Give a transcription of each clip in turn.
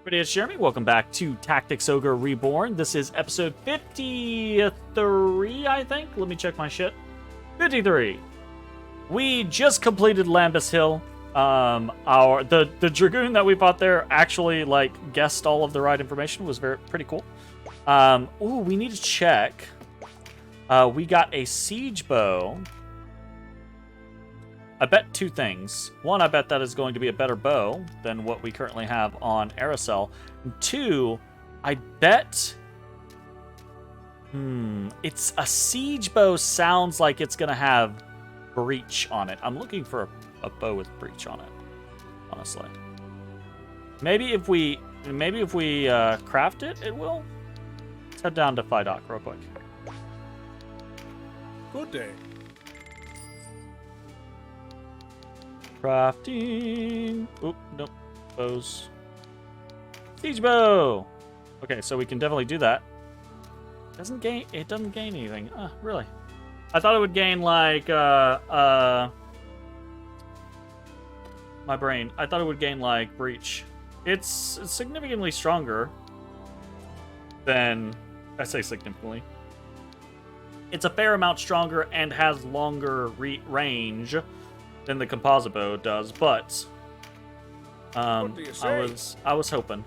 Everybody, it's Jeremy. Welcome back to Tactics Ogre Reborn. This is episode 53, I think. Let me check my shit. 53. We just completed Lambus Hill. The Dragoon that we fought there actually guessed all of the right information. Was pretty cool. Ooh, we need to check. We got a siege bow. I bet two things. One, I bet that is going to be a better bow than what we currently have on Aracel. And two, I bet... it's a siege bow sounds like it's going to have breach on it. I'm looking for a bow with breach on it, honestly. Maybe if we craft it, it will. Let's head down to Fidoc real quick. Good day. Crafting. Oop, nope. Bows. Siege bow. Okay, so we can definitely do that. It doesn't gain anything. Really? I thought it would gain my brain. I thought it would gain breach. It's significantly stronger than, I say significantly. It's a fair amount stronger and has longer range than the composite bow does, but I was hoping.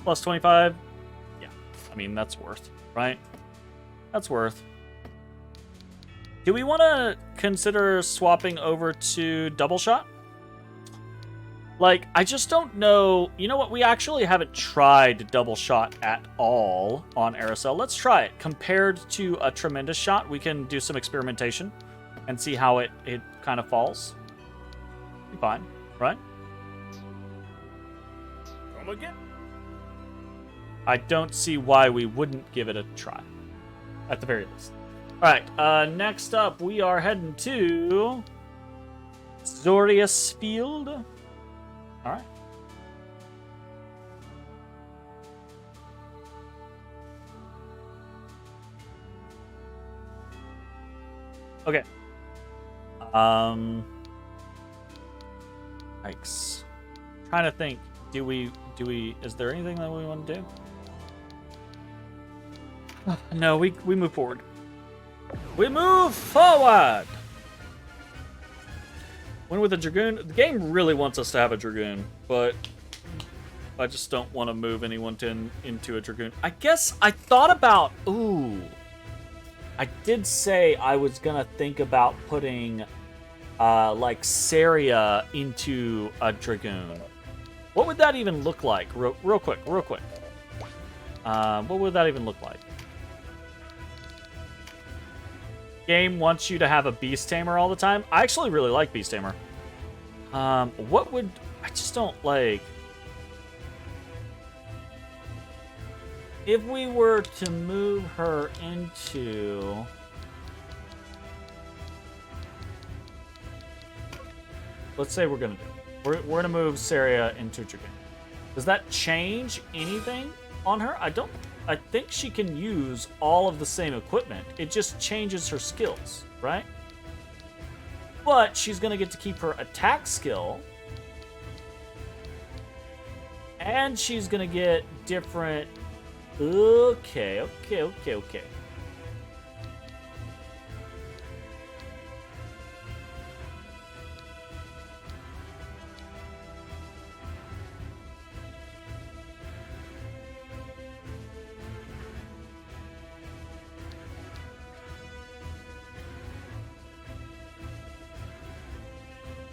Plus 25. Yeah, I mean that's worth, right? That's worth. Do we want to consider swapping over to double shot? I just don't know. You know what? We actually haven't tried double shot at all on Aracel. Let's try it. Compared to a tremendous shot, we can do some experimentation and see how it kind of falls. Be fine, right? Come again. I don't see why we wouldn't give it a try, at the very least. All right, next up, we are heading to Zorius Field. All right. Okay. Yikes. Trying to think. Do we? Is there anything that we want to do? No, we move forward. We move forward. Win with a Dragoon. The game really wants us to have a Dragoon, but I just don't want to move anyone into a Dragoon. I guess I thought about... Ooh. I did say I was going to think about putting, Saria into a Dragoon. What would that even look like? Real quick. What would that even look like? Game wants you to have a Beast Tamer all the time. I actually really like Beast Tamer. What would... I just don't like... If we were to move her into... Let's say we're gonna do it. We're gonna move Saria into Dragoon. Does that change anything on her? I think she can use all of the same equipment. It just changes her skills, right? But she's going to get to keep her attack skill. And she's going to get different... Okay.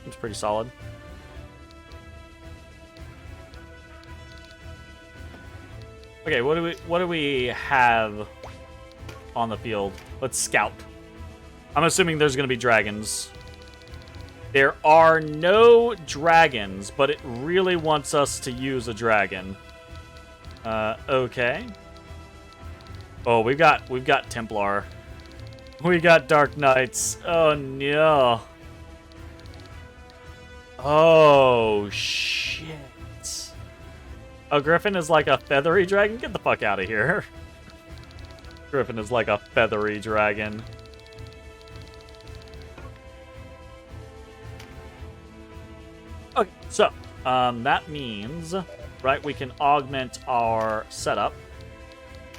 It's pretty solid. Okay, what do we have on the field? Let's scout. I'm assuming there's going to be dragons. There are no dragons, but it really wants us to use a dragon. Okay. Oh, we've got Templar. We got Dark Knights. Oh no. Oh, shit. A griffin is like a feathery dragon? Get the fuck out of here. Griffin is like a feathery dragon. Okay, so that means, right, we can augment our setup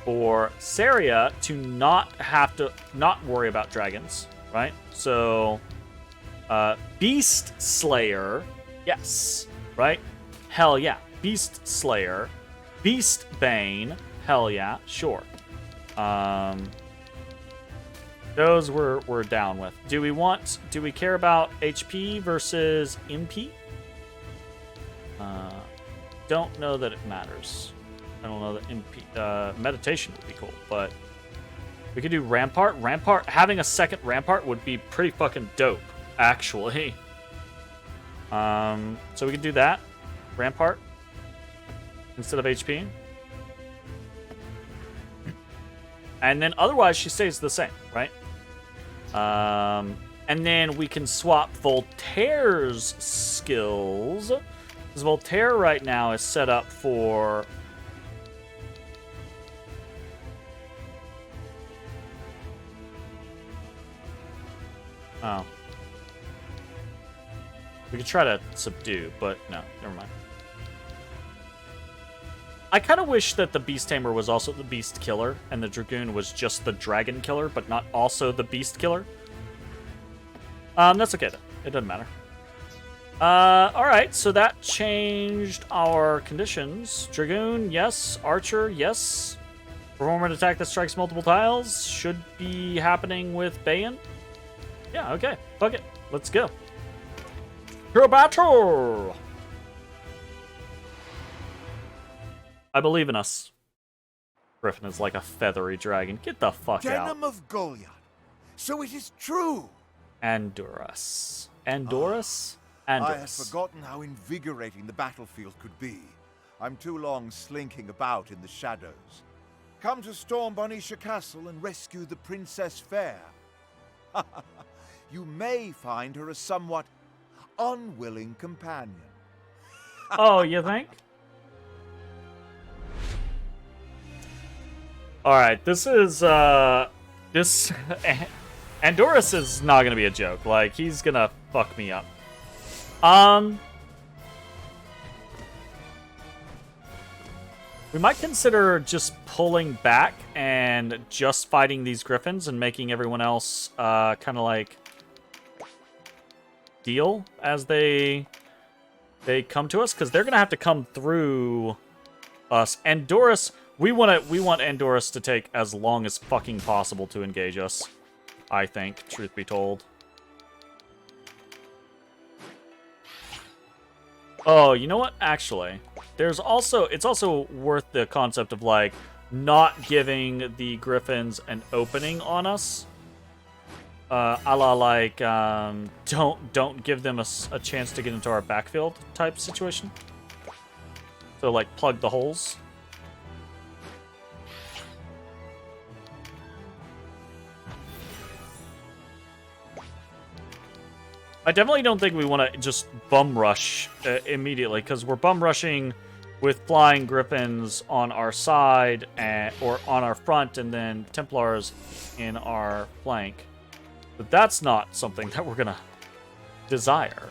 for Saria to not have to worry about dragons, right? So Beast Slayer, yes, right? Hell yeah. Beast Slayer, Beast Bane, hell yeah, sure. Those we're down with. Do we care about HP versus MP? Don't know that it matters. I don't know that MP, meditation would be cool, but we could do Rampart. Having a second Rampart would be pretty fucking dope, actually. So we could do that. Rampart instead of HP. And then otherwise she stays the same, right? And then we can swap Voltaire's skills. Because Voltaire right now is set up for... Oh. We could try to subdue, but no, never mind. I kind of wish that the Beast Tamer was also the Beast Killer, and the Dragoon was just the Dragon Killer, but not also the Beast Killer. That's okay, though. It doesn't matter. Alright, so that changed our conditions. Dragoon, yes. Archer, yes. Perform an attack that strikes multiple tiles. Should be happening with Bayan. Yeah, okay. Fuck it. Let's go. To battle! I believe in us. Griffin is like a feathery dragon. Get the fuck out. Denim of Goliath. So it is true. Andorus. Andorus? Andorus. I had forgotten how invigorating the battlefield could be. I'm too long slinking about in the shadows. Come to storm Bonisha Castle and rescue the Princess Fair. You may find her a somewhat unwilling companion. Oh, you think? Alright, this is, this... Andorus is not gonna be a joke. Like, he's gonna fuck me up. We might consider just pulling back and just fighting these griffins and making everyone else, kind of like... deal as they come to us, because they're gonna have to come through us. Andorus, we want Andorus to take as long as fucking possible to engage us, I think, truth be told. Oh, you know what? Actually, it's also worth the concept of like not giving the griffins an opening on us. A la like, don't give them a chance to get into our backfield type situation. So like plug the holes. I definitely don't think we want to just bum rush immediately, because we're bum rushing with flying griffins on our side or on our front, and then Templars in our flank. But that's not something that we're gonna desire.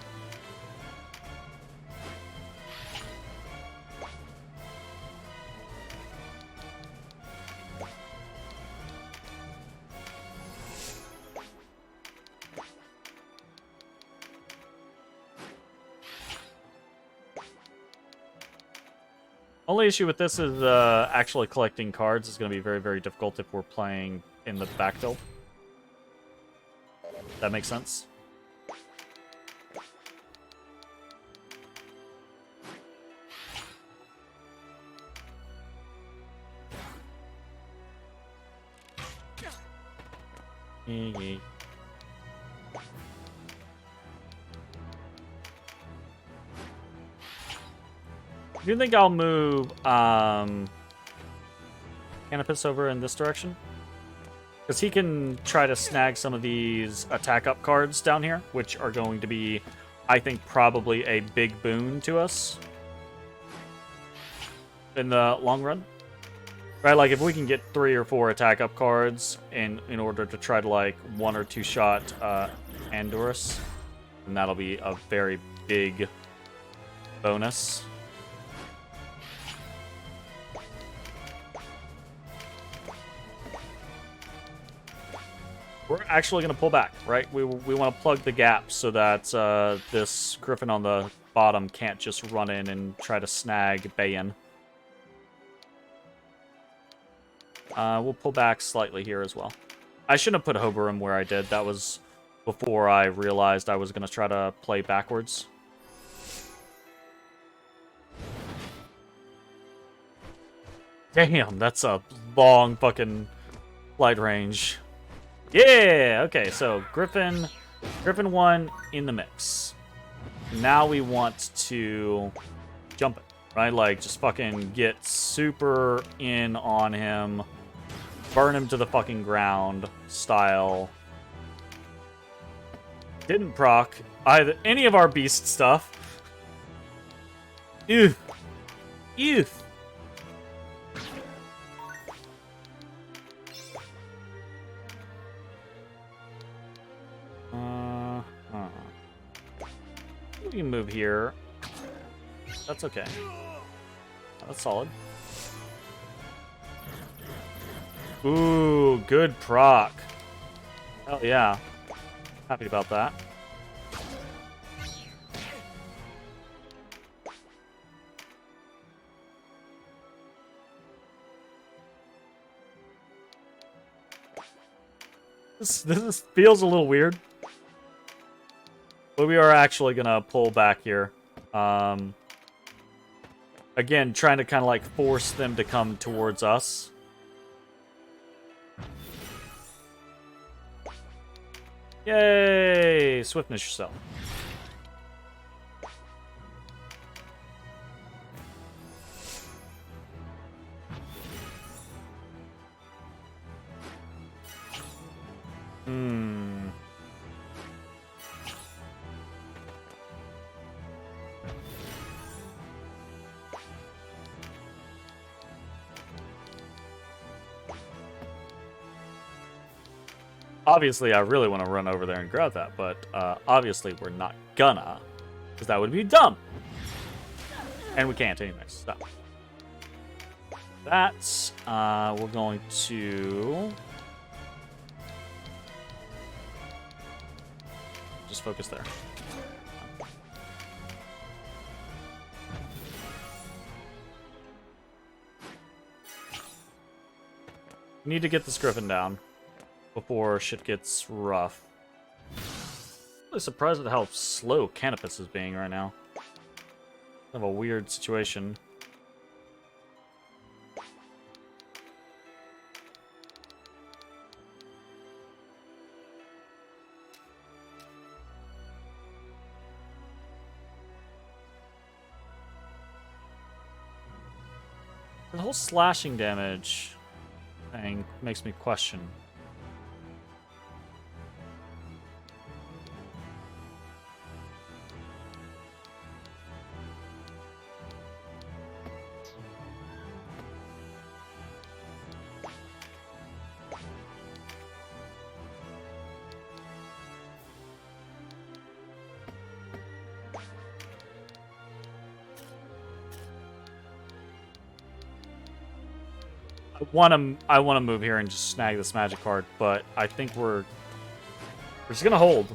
Only issue with this is actually collecting cards is going to be very, very difficult if we're playing in the backfield. That makes sense. Yeah. Do you think I'll move Canopus over in this direction? Because he can try to snag some of these attack up cards down here, which are going to be, I think, probably a big boon to us in the long run. Right, like if we can get 3 or 4 attack up cards in order to try to like 1 or 2 shot Andorus, then that'll be a very big bonus. We're actually going to pull back, right? We want to plug the gap so that this Griffin on the bottom can't just run in and try to snag Bayan. We'll pull back slightly here as well. I shouldn't have put Hoberim where I did. That was before I realized I was going to try to play backwards. Damn, that's a long fucking flight range. Yeah, okay, so Griffin 1 in the mix. Now we want to jump it, right? Like, just fucking get super in on him, burn him to the fucking ground style. Didn't proc any of our beast stuff. Ew. Ew. We can move here. That's okay. That's solid. Ooh, good proc. Hell yeah. Happy about that. This feels a little weird. But we are actually going to pull back here. Again, trying to kind of like force them to come towards us. Yay! Swiftness yourself. Obviously, I really want to run over there and grab that, but obviously we're not gonna, because that would be dumb. And we can't anyways. So that's we're going to just focus there. Need to get this Griffin down before shit gets rough. I'm really surprised at how slow Canopus is being right now. Kind of a weird situation. The whole slashing damage thing makes me question. I want to move here and just snag this magic card, but I think we're just gonna hold.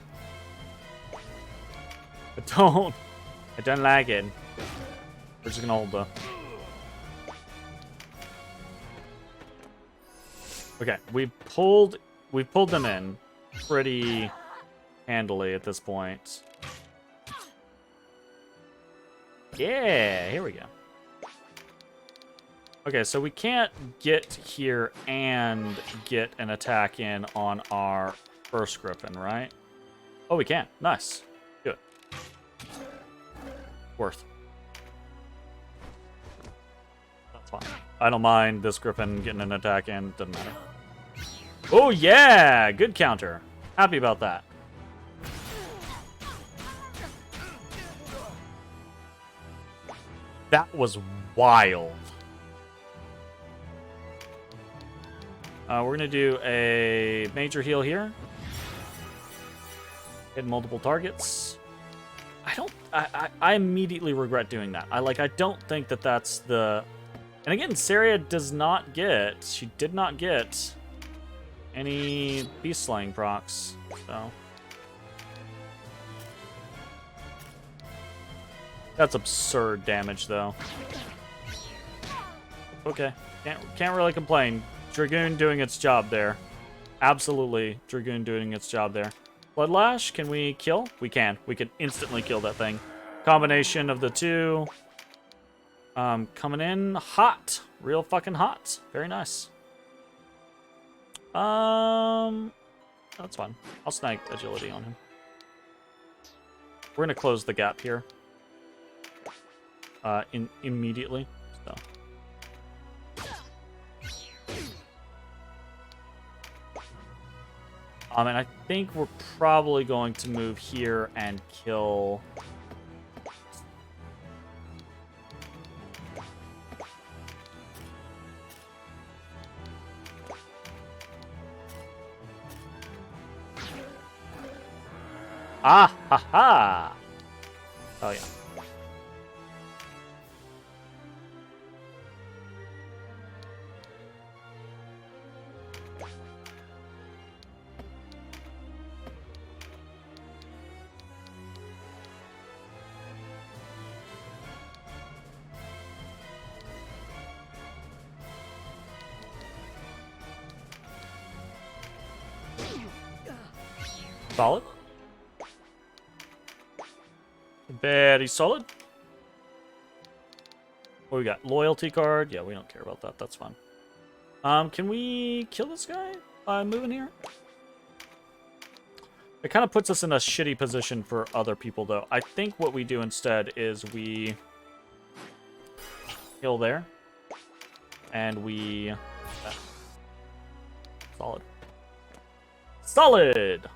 I don't like it. We're just gonna hold though. Okay, we pulled them in pretty handily at this point. Yeah, here we go. Okay, so we can't get here and get an attack in on our first Griffin, right? Oh, we can. Nice. Good. Worth. That's fine. I don't mind this Griffin getting an attack in. Doesn't matter. Oh, yeah! Good counter. Happy about that. That was wild. We're gonna do a major heal here. Hit multiple targets. I immediately regret doing that. I don't think that that's the... And again, Saria does not get... She did not get any beast slaying procs, so... That's absurd damage, though. Okay, can't really complain. Dragoon doing its job there. Absolutely, Dragoon doing its job there. Bloodlash, can we kill? We can. We can instantly kill that thing. Combination of the two. Coming in hot. Real fucking hot. Very nice. That's fine. I'll snag agility on him. We're gonna close the gap here. Immediately. So. And I think we're probably going to move here and kill... Ah, ha, ha! Oh, yeah. Solid. Very solid. What we got? Loyalty card. Yeah, we don't care about that. That's fine. Can we kill this guy by moving here? It kind of puts us in a shitty position for other people, though. I think what we do instead is we kill there, and we... Solid. Solid!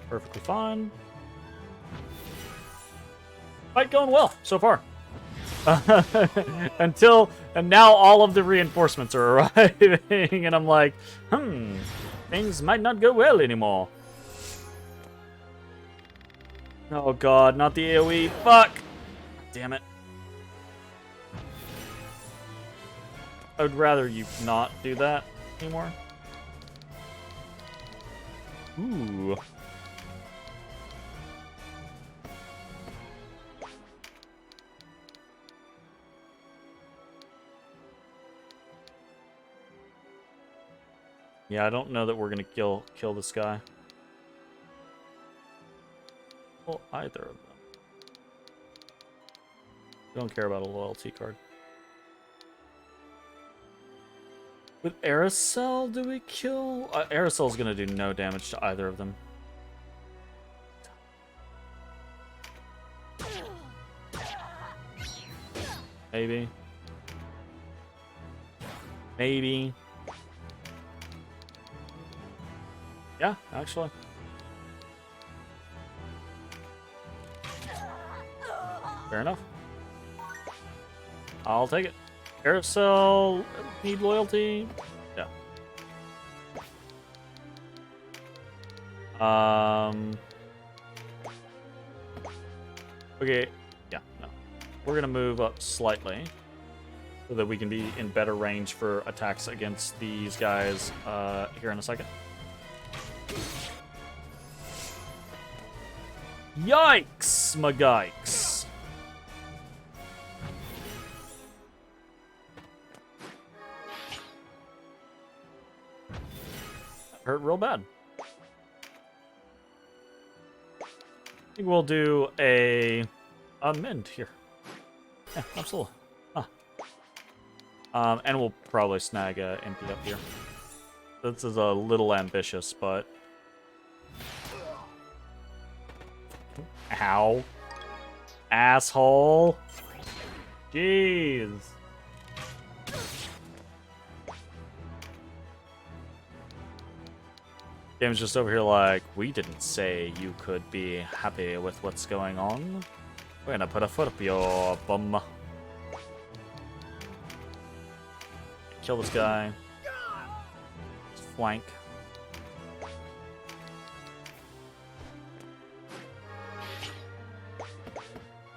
Perfectly fine. Fight going well so far. And now all of the reinforcements are arriving, and I'm like, things might not go well anymore. Oh god, not the AoE. Fuck! Damn it. I would rather you not do that anymore. Ooh. Yeah, I don't know that we're gonna kill this guy. Well, either of them. Don't care about a loyalty card. With Aerosol, do we kill? Aerosol's gonna do no damage to either of them. Maybe. Maybe. Yeah, actually. Fair enough. I'll take it. Aerosol, need loyalty? Yeah. Okay, yeah, no. We're gonna move up slightly so that we can be in better range for attacks against these guys here in a second. Yikes, my gikes. That hurt real bad. I think we'll do a mend here. Yeah, absolutely. Huh. And we'll probably snag a MP up here. This is a little ambitious, but... Ow. Asshole. Jeez. Game's just over here like, we didn't say you could be happy with what's going on. We're gonna put a foot up your bum. Kill this guy. Flank.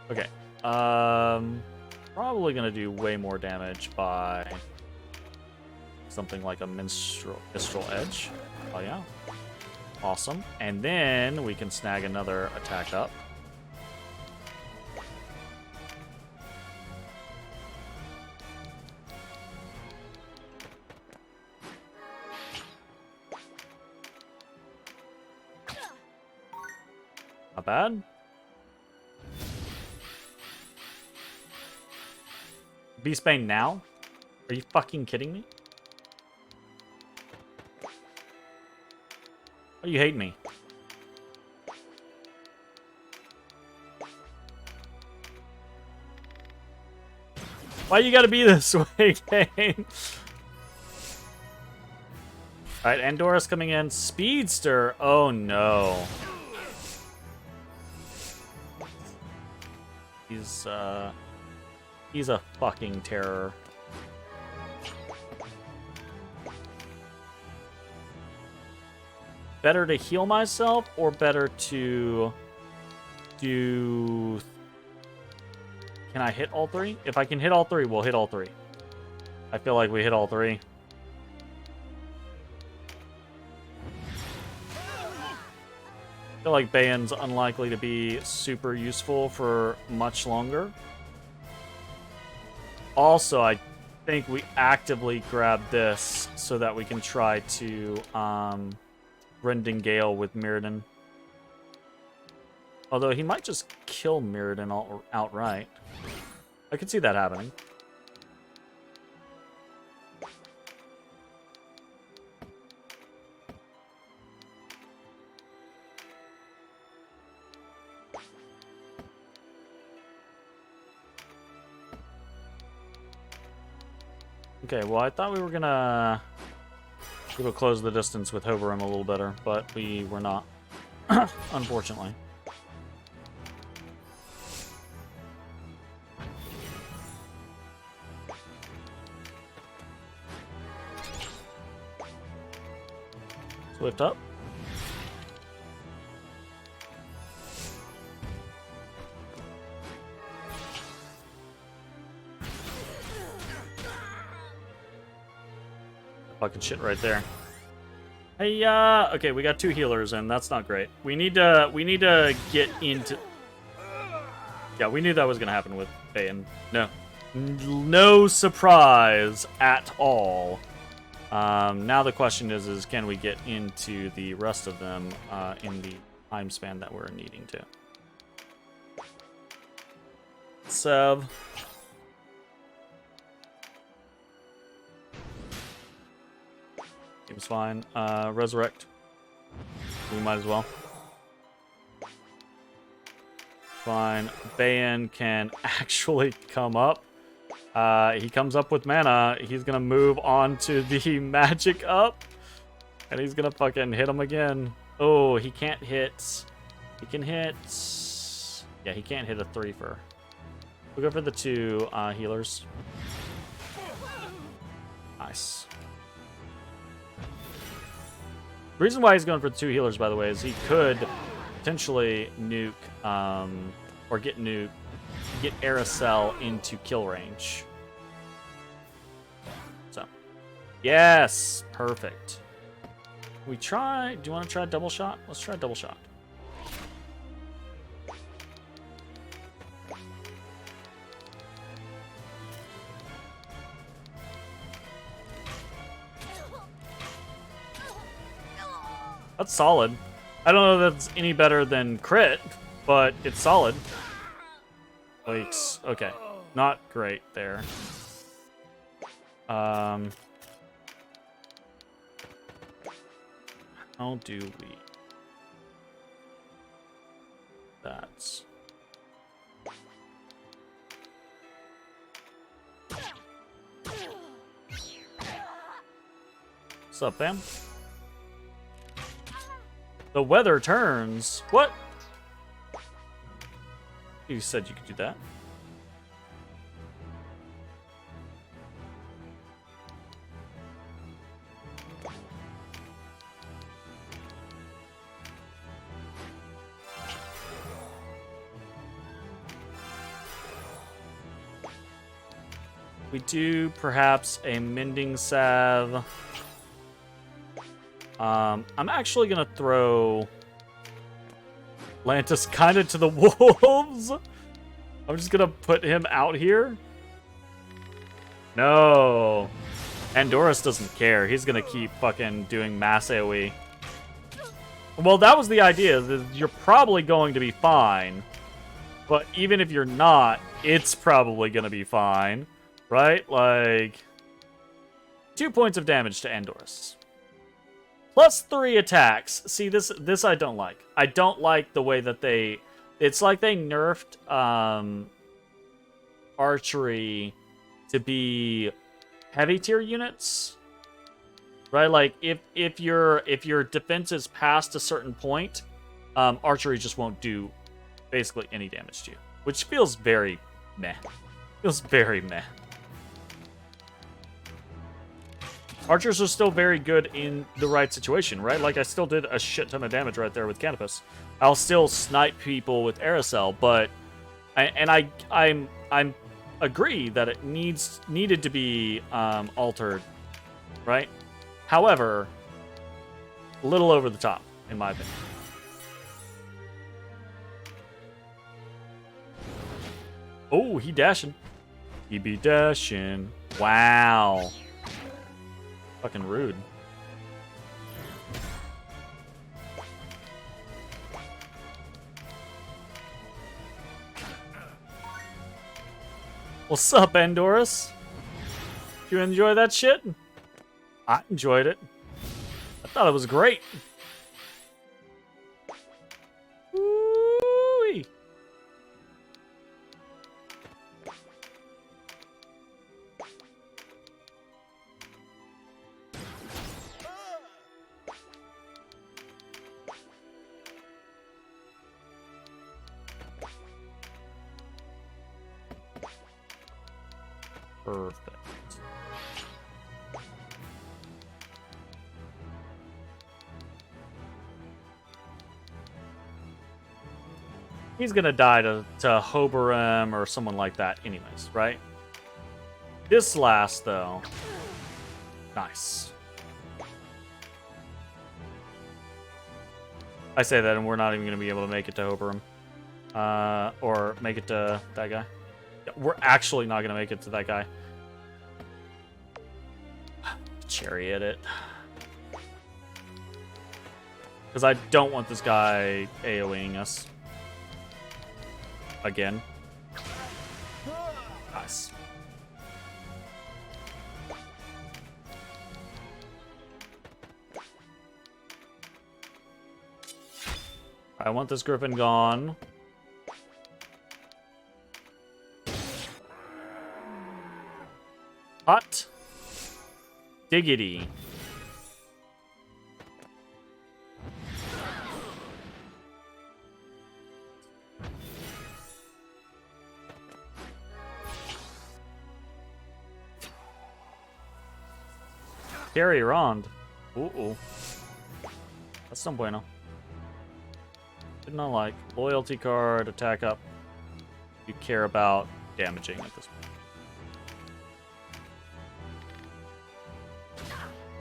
Okay. Probably gonna do way more damage by something like a Mistral Edge. Oh yeah. Awesome. And then we can snag another attack up. Not bad. Beastbane now? Are you fucking kidding me? Oh, you hate me. Why you gotta be this way, game? Alright, Andora's coming in. Speedster. Oh no. He's a fucking terror. Better to heal myself or better to do... Can I hit all three? If I can hit all three, we'll hit all three. I feel like we hit all three. I feel like Bayan's unlikely to be super useful for much longer. Also, I think we actively grab this so that we can try to Rending Gale with Mirrodin. Although he might just kill Mirrodin outright. I could see that happening. Okay, well, I thought we were gonna close the distance with Hoverim a little better, but we were not, unfortunately. Swift up. Fucking shit right there. Hey, okay, we got two healers, and that's not great. We need to get into... Yeah, we knew that was gonna happen with Bayan. No surprise at all. Now the question is can we get into the rest of them in the time span that we're needing to? Sev. Seems fine. Resurrect. We might as well. Fine. Bayan can actually come up. He comes up with mana. He's gonna move on to the magic up. And he's gonna fucking hit him again. Oh, he can't hit. He can hit... Yeah, he can't hit a 3-fer. We'll go for the two healers. Nice. The reason why he's going for 2 healers, by the way, is he could potentially nuke, or get Aracel into kill range. So, yes, perfect. We try. Do you want to try double shot? Let's try double shot. That's solid. I don't know if that's any better than crit, but it's solid. Yikes. Okay. Not great there. How do we... That's... What's up, fam? The weather turns. What? You said you could do that. We do perhaps a mending salve. I'm actually gonna throw Lantis kind of to the wolves. I'm just gonna put him out here. No. Andorus doesn't care. He's gonna keep fucking doing mass AoE. Well, that was the idea. You're probably going to be fine. But even if you're not, it's probably gonna be fine. Right? Like, 2 points of damage to Andorus. Plus 3 attacks. See, this I don't like. I don't like the way that they... It's like they nerfed archery to be heavy tier units. Right? Like, if your defense is past a certain point, archery just won't do basically any damage to you. Which feels very meh. Feels very meh. Archers are still very good in the right situation, right? Like, I still did a shit ton of damage right there with Canopus. I'll still snipe people with Aerosol, but... I'm agree that it needed to be altered, right? However, a little over the top, in my opinion. Oh, he dashing. He be dashing. Wow. Fucking rude. What's up, Andorus? Did you enjoy that shit? I enjoyed it. I thought it was great. Woo-wee. Perfect. He's gonna die to Hoberim or someone like that anyways, right? This last, though. Nice. I say that and we're not even gonna be able to make it to Hoberim. Or make it to that guy. We're actually not gonna make it to that guy. Chariot it. Because I don't want this guy AoEing us. Again. Nice. I want this griffin gone. Hot diggity. Carry around. Ooh. That's no bueno. Did not like. Loyalty card, attack up. You care about damaging at this point.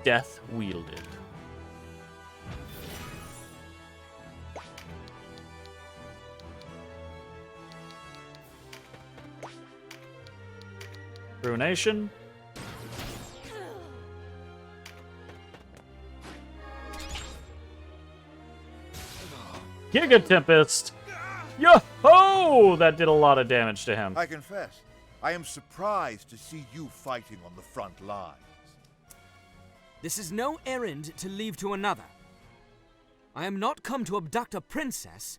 Death wielded. Ruination. Giga Tempest! Yo-ho! That did a lot of damage to him. I confess, I am surprised to see you fighting on the front lines. This is no errand to leave to another. I am not come to abduct a princess.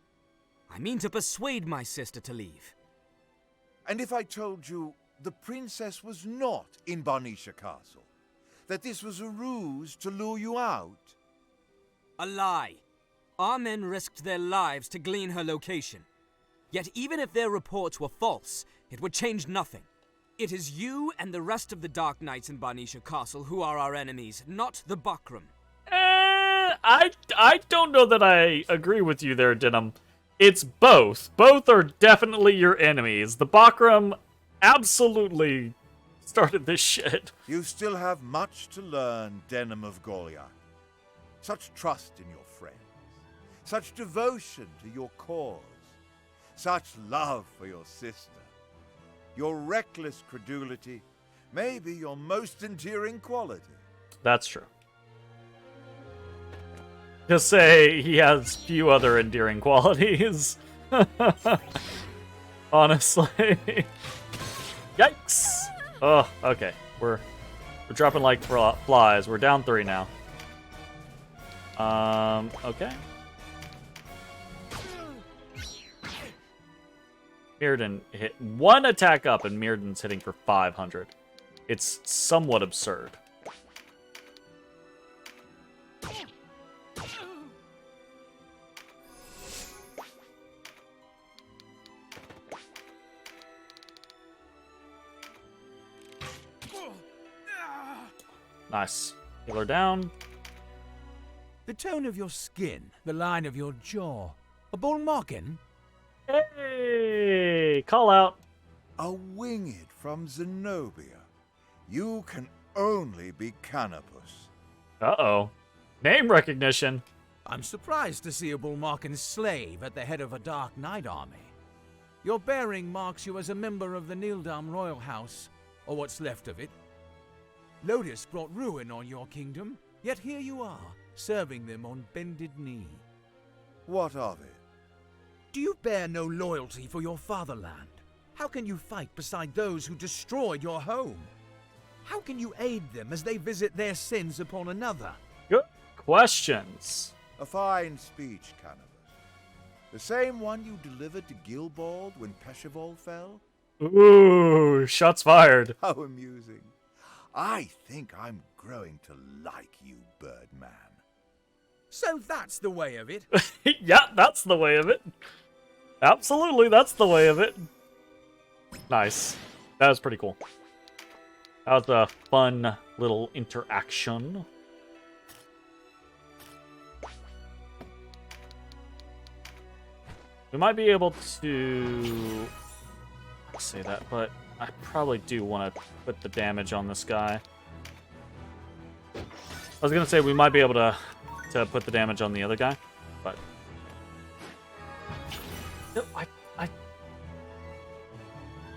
I mean to persuade my sister to leave. And if I told you the princess was not in Barnisha Castle? That this was a ruse to lure you out? A lie. Our men risked their lives to glean her location. Yet even if their reports were false, it would change nothing. It is you and the rest of the Dark Knights in Barnisha Castle who are our enemies, not the Bakram. I don't know that I agree with you there, Denim. It's both. Both are definitely your enemies. The Bakram absolutely started this shit. You still have much to learn, Denim of Goliath. Such trust in your friends, such devotion to your cause, such love for your sister. Your reckless credulity may be your most endearing quality. That's true. To say he has few other endearing qualities. Honestly. Yikes! Oh, okay. We're dropping like flies. We're down 3 now. Okay. Mirrodin hit 1 attack up, and Mirrodin's hitting for 500. It's somewhat absurd. Nice. Heal her down. The tone of your skin, the line of your jaw. A bull marking? Hey! Call out. A winged from Zenobia. You can only be Canopus. Uh-oh. Name recognition. I'm surprised to see a Bullmarkin slave at the head of a Dark Knight army. Your bearing marks you as a member of the Nildam royal house, or what's left of it. Lotus brought ruin on your kingdom, yet here you are, serving them on bended knee. What of it? Do you bear no loyalty for your fatherland? How can you fight beside those who destroyed your home? How can you aid them as they visit their sins upon another? Good questions. A fine speech, Canopus. The same one you delivered to Gilbald when Peshawal fell? Ooh, shots fired. How amusing. I think I'm growing to like you, Birdman. So that's the way of it. Yeah, that's the way of it. Absolutely, that's the way of it. Nice. That was pretty cool. That was a fun little interaction. We might be able to say that, but I probably do want to put the damage on this guy. I was gonna say we might be able to put the damage on the other guy, but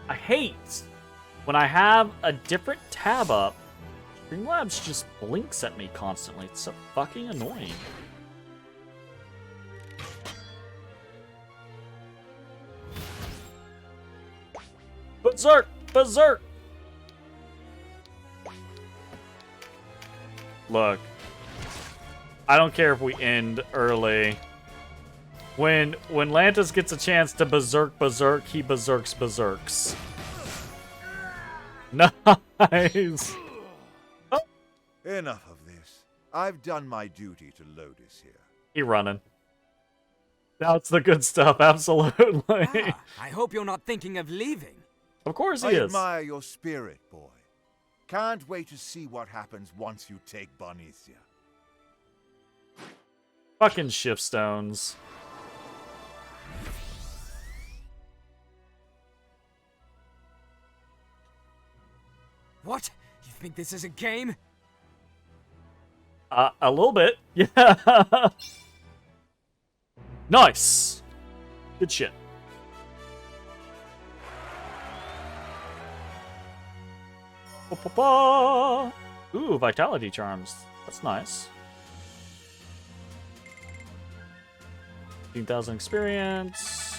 I hate when I have a different tab up. Streamlabs just blinks at me constantly. It's so fucking annoying. Berserk! Berserk! Look. I don't care if we end early. When Lantis gets a chance to berserk, he berserks. Nice! Oh. Enough of this. I've done my duty to Lotus here. He running. That's the good stuff, absolutely. I hope you're not thinking of leaving. Of course he I is. admire your spirit, boy. Can't wait to see what happens once you take Barnicia. Fucking shift stones. What? You think this is a game? A little bit. Yeah. Nice. Good shit. Ba-ba-ba. Ooh, vitality charms. That's nice. 15,000 experience.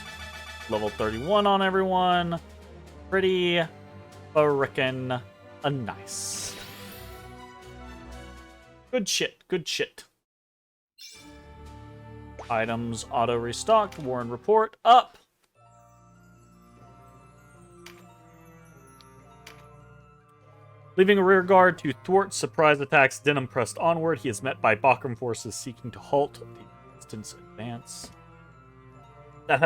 Level 31 on everyone. Pretty frickin' nice. Good shit. Good shit. Items auto restocked. Warren report up. Leaving a rear guard to thwart surprise attacks, Denim pressed onward. He is met by Bakram forces seeking to halt the Resistance Advance. That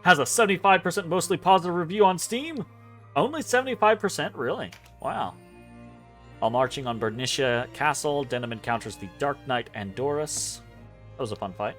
has a 75% mostly positive review on Steam. Only 75%, really? Wow. While marching on Bernicia Castle, Denim encounters the Dark Knight Andorus. That was a fun fight.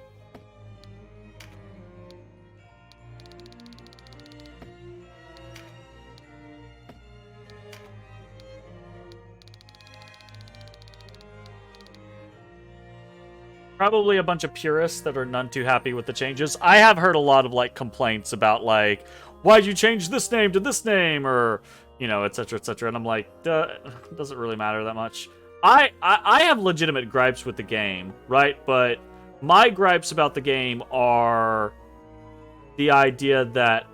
Probably a bunch of purists that are none too happy with the changes. I have heard a lot of like complaints about like, why'd you change this name to this name, or you know, etc., etc. And I'm like, it doesn't really matter that much. I have legitimate gripes with the game, right? But my gripes about the game are the idea that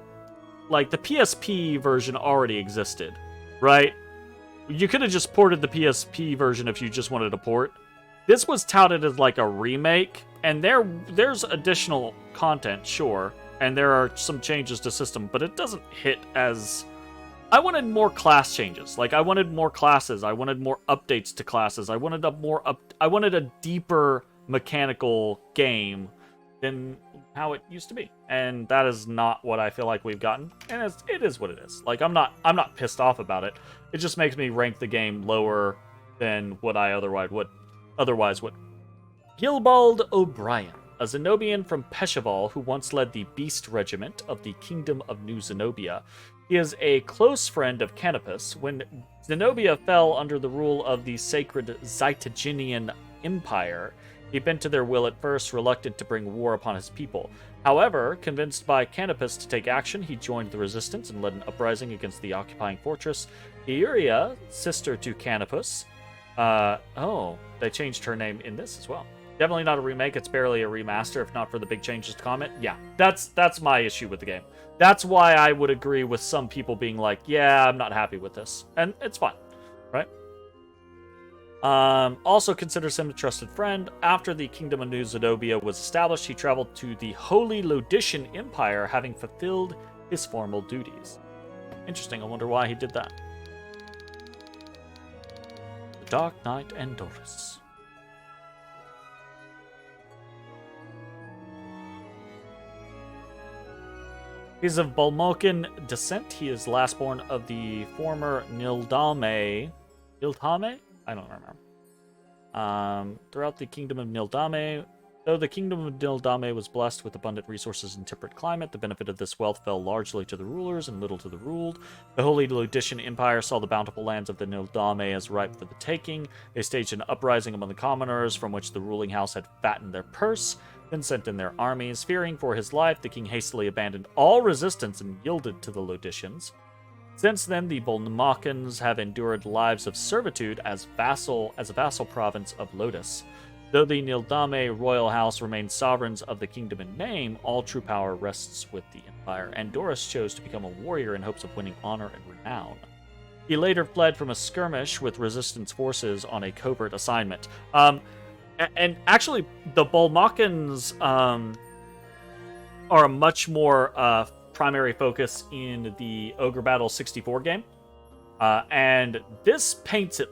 like the PSP version already existed, right? You could have just ported the PSP version if you just wanted to port. This was touted as like a remake, and there's additional content, sure, and there are some changes to system, but it doesn't hit as... I wanted more class changes. Like, I wanted more classes. I wanted more updates to classes. I wanted a deeper mechanical game than how it used to be, and that is not what I feel like we've gotten. And it is what it is. Like, I'm not pissed off about it. It just makes me rank the game lower than what I otherwise would. Gilbald O'Brien, a Zenobian from Peshawal who once led the Beast Regiment of the Kingdom of New Zenobia. He is a close friend of Canopus. When Zenobia fell under the rule of the sacred Zytaginian Empire, he bent to their will at first, reluctant to bring war upon his people. However, convinced by Canopus to take action, he joined the resistance and led an uprising against the occupying fortress. Euria, sister to Canopus, they changed her name in this as well. Definitely not a remake, it's barely a remaster, if not for the big changes to comment. Yeah, that's my issue with the game. That's why I would agree with some people being like, yeah, I'm not happy with this. And it's fine, right? Also considers him a trusted friend. After the Kingdom of New Zenobia was established, he traveled to the Holy Lodician Empire, having fulfilled his formal duties. Interesting, I wonder why he did that. Dark Knight Andorus. He's of Balmocan descent. He is lastborn of the former Nildame. Nildame? I don't remember. Throughout the Kingdom of Nildame, though the Kingdom of Nildame was blessed with abundant resources and temperate climate, the benefit of this wealth fell largely to the rulers and little to the ruled. The Holy Lodician Empire saw the bountiful lands of the Nildame as ripe for the taking. They staged an uprising among the commoners, from which the ruling house had fattened their purse, then sent in their armies. Fearing for his life, the king hastily abandoned all resistance and yielded to the Lodicians. Since then, the Bolmacans have endured lives of servitude as a vassal province of Lotus. Though the Nildame royal house remains sovereigns of the kingdom in name, all true power rests with the empire. Andorus chose to become a warrior in hopes of winning honor and renown. He later fled from a skirmish with resistance forces on a covert assignment. And actually, the Bolmacans are a much more primary focus in the Ogre Battle 64 game, and this paints it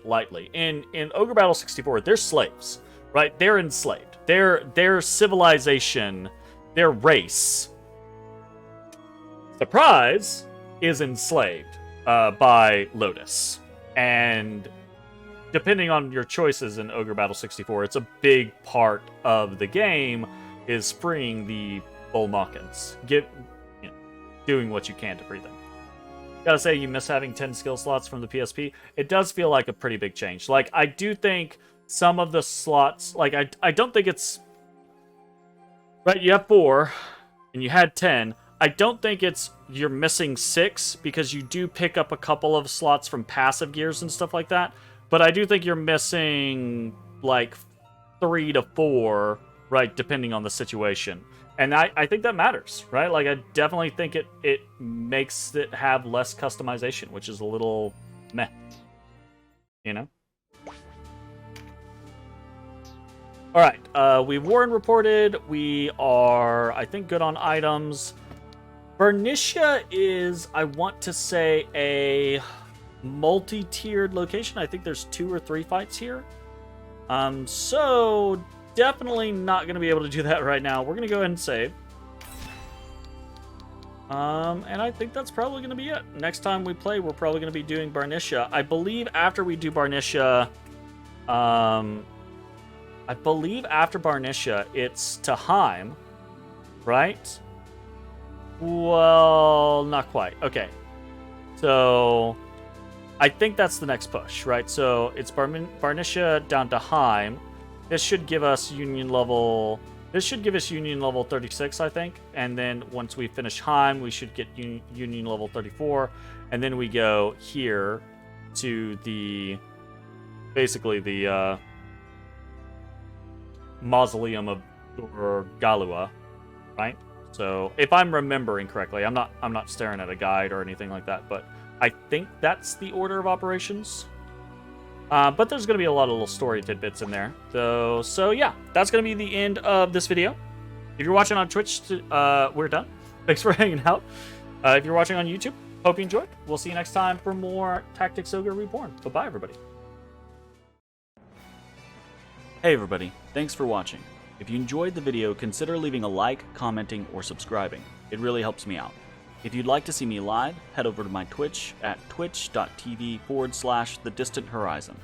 lightly. In Ogre Battle 64, they're slaves, right? They're enslaved. Their civilization, their race, surprise, is enslaved by Lotus. And depending on your choices in Ogre Battle 64, it's a big part of the game is freeing the Bolmacans, doing what you can to free them. Gotta say, you miss having 10 skill slots from the PSP. It does feel like a pretty big change. Like, I do think some of the slots, like, I don't think it's... Right, you have 4, and you had 10. I don't think it's you're missing 6, because you do pick up a couple of slots from passive gears and stuff like that. But I do think you're missing, like, 3 to 4, right, depending on the situation. And I think that matters, right? Like, I definitely think it makes it have less customization, which is a little meh. You know? Alright, we've war and reported. We are, I think, good on items. Bernicia is, I want to say, a multi-tiered location. I think there's 2 or 3 fights here. So definitely not going to be able to do that right now. We're going to go ahead and save. And I think that's probably going to be it. Next time we play, we're probably going to be doing Barnisha. I believe after we do Barnisha, it's to Heim, right? Well, not quite. Okay. So, I think that's the next push, right? So, it's Barnisha down to Heim. This should give us Union level 36, I think. And then once we finish Heim, we should get Union level 34. And then we go here to basically the Mausoleum of Galua, right? So if I'm remembering correctly, I'm not staring at a guide or anything like that, but I think that's the order of operations. But there's going to be a lot of little story tidbits in there. So yeah, that's going to be the end of this video. If you're watching on Twitch, we're done. Thanks for hanging out. If you're watching on YouTube, hope you enjoyed. We'll see you next time for more Tactics Ogre Reborn. Bye-bye, everybody. Hey, everybody. Thanks for watching. If you enjoyed the video, consider leaving a like, commenting, or subscribing. It really helps me out. If you'd like to see me live, head over to my Twitch at twitch.tv/thedistanthorizon.